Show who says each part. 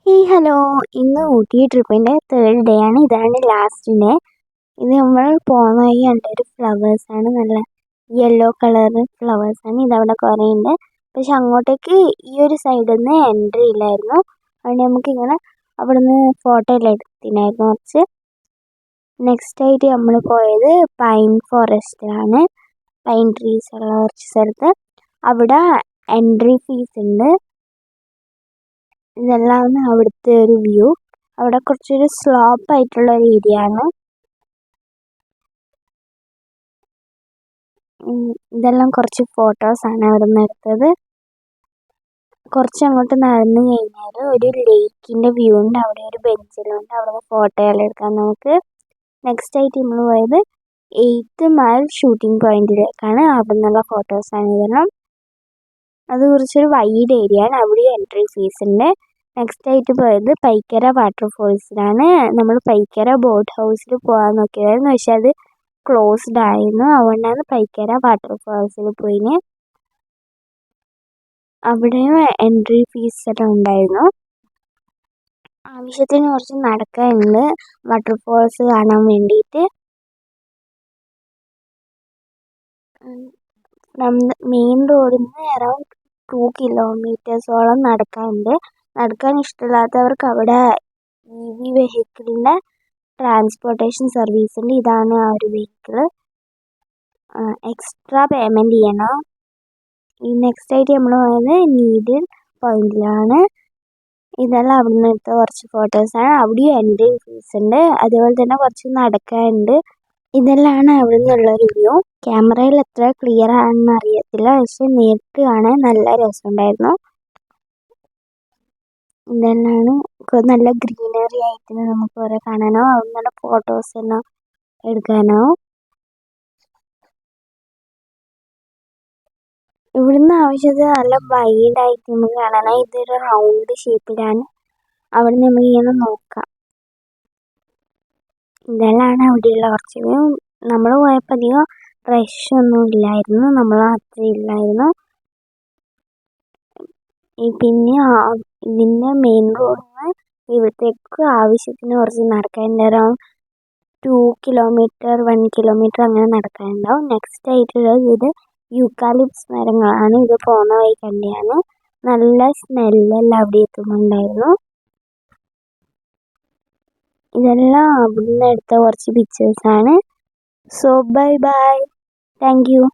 Speaker 1: Hello, ഇന്ന് Ooty ട്രിപ്പിൻ്റെ third day ആണ്. ഇതാണ് ലാസ്റ്റ് ഡേ. ഇത് നമ്മൾ പോകുന്ന വഴി കണ്ടൊരു ഫ്ലവേഴ്സാണ്. നല്ല യെല്ലോ കളർ ഫ്ലവേഴ്സാണ്. ഇതവിടെ കുറേ ഉണ്ട്. പക്ഷെ അങ്ങോട്ടേക്ക് ഈ ഒരു സൈഡിൽ നിന്ന് എൻട്രി ഇല്ലായിരുന്നു. അതുകൊണ്ട് നമുക്കിങ്ങനെ അവിടെ നിന്ന് ഫോട്ടോ എല്ലാം എടുത്തിട്ടുണ്ടായിരുന്നു കുറച്ച്. നെക്സ്റ്റ് ആയിട്ട് നമ്മൾ പോയത് പൈൻ ഫോറസ്റ്റിലാണ്. പൈൻ ട്രീസ് ഉള്ള കുറച്ച് സ്ഥലത്ത്. അവിടെ എൻട്രി ഫീസ് ഉണ്ട്. ഇതെല്ലാം അവിടുത്തെ ഒരു വ്യൂ. അവിടെ കുറച്ചൊരു സ്ലോപ്പ് ആയിട്ടുള്ള ഒരു ഏരിയ ആണ്. ഇതെല്ലാം കുറച്ച് ഫോട്ടോസാണ് അവിടെ നിന്ന് എടുത്തത്. കുറച്ച് അങ്ങോട്ട് നടന്നു കഴിഞ്ഞാൽ ഒരു ലേക്കിൻ്റെ വ്യൂ ഉണ്ട്. അവിടെ ഒരു ബെഞ്ചിലുണ്ട്. അവിടെ നിന്ന് ഫോട്ടോ എല്ലാം എടുക്കാം നമുക്ക്. നെക്സ്റ്റ് ആയിട്ട് നമ്മൾ പോയത് 8th മൈൽ ഷൂട്ടിംഗ് പോയിന്റിലേക്കാണ്. അവിടെ നിന്നുള്ള ഫോട്ടോസാണ് ഇതെല്ലാം. അത് കുറച്ചൊരു വൈഡ് ഏരിയ ആണ്. അവിടെ എൻട്രി ഫീസ് ഉണ്ട്. നെക്സ്റ്റ് ആയിട്ട് പോയത് പൈക്കര വാട്ടർഫോൾസിലാണ്. നമ്മൾ പൈക്കര ബോട്ട് ഹൗസിൽ പോകാൻ നോക്കിയതായിരുന്നു. പക്ഷെ അത് ക്ലോസ്ഡ് ആയിരുന്നു. അതുകൊണ്ടാണ് പൈക്കര വാട്ടർഫോൾസിൽ പോയിന്. അവിടെയും എൻട്രി ഫീസ് എല്ലാം ഉണ്ടായിരുന്നു. ആവശ്യത്തിന് കുറച്ച് നടക്കാനുണ്ട് വാട്ടർഫോൾസ് കാണാൻ വേണ്ടിയിട്ട്. മെയിൻ റോഡിൽ നിന്ന് അറൗണ്ട് 2 കിലോമീറ്റേഴ്സോളം നടക്കാനുണ്ട്. നടക്കാൻ ഇഷ്ടമില്ലാത്തവർക്ക് അവിടെ EV വെഹിക്കിളിൻ്റെ ട്രാൻസ്പോർട്ടേഷൻ സർവീസ് ഉണ്ട്. ഇതാണ് ആ ഒരു വെഹിക്കിൾ. എക്സ്ട്രാ പേയ്മെൻറ്റ് ചെയ്യണം. ഈ നെക്സ്റ്റ് ആയിട്ട് നമ്മൾ പോയത് നീഡിൽ പോയിന്റിലാണ്. ഇതെല്ലാം അവിടെ നിന്ന് എടുത്ത കുറച്ച് ഫോട്ടോസാണ്. അവിടെയും എൻട്രി ഫീസ് ഉണ്ട്. അതേപോലെ തന്നെ കുറച്ച് നടക്കാനുണ്ട്. ഇതെല്ലാം അവിടെ നിന്നുള്ളൊരു വ്യൂ. ക്യാമറയിൽ എത്ര ക്ലിയർ ആണെന്ന് അറിയത്തില്ല, പക്ഷെ നേരിട്ട് കാണാൻ നല്ല രസമുണ്ടായിരുന്നു. ഇതെല്ലാം നല്ല ഗ്രീനറി ആയിട്ട് നമുക്ക് കുറേ കാണാനോ അവിടെ ഫോട്ടോസ് എല്ലാം എടുക്കാനോ. ഇവിടുന്ന് ആവശ്യത്തിന് നല്ല വൈഡായിട്ട് നമുക്ക് കാണാനോ. ഇതൊരു റൗണ്ട് ഷേപ്പിലാണ്. അവിടെ നമുക്ക് ഇങ്ങനെ നോക്കാം. ഇതെല്ലാം അവിടെയുള്ള കുറച്ച് വ്യൂ. നമ്മൾ പോയപ്പോൾ അധികം റഷ് ഒന്നും ഇല്ലായിരുന്നു. നമ്മൾ അത്രയും ഇല്ലായിരുന്നു. പിന്നെ ഇതിൻ്റെ മെയിൻ റോഡിൽ നിന്ന് ഇവിടത്തേക്ക് ആവശ്യത്തിന് കുറച്ച് നടക്കാനുണ്ട്. അറൗണ്ട് 2 കിലോമീറ്റർ 1 കിലോമീറ്റർ അങ്ങനെ നടക്കാനുണ്ടാവും. നെക്സ്റ്റ് ആയിട്ടുള്ളത് ഇത് യൂക്കാലിപ്സ് മരങ്ങളാണ്. ഇത് പോകുന്ന വഴി കണ്ടെയാണ്. നല്ല സ്മെല്ലെല്ലാം അവിടെ എത്തുന്നുണ്ടായിരുന്നു. ഇതെല്ലാം അവിടെ നിന്ന് എടുത്ത കുറച്ച് പിക്ചേഴ്സാണ്. So bye bye, thank U.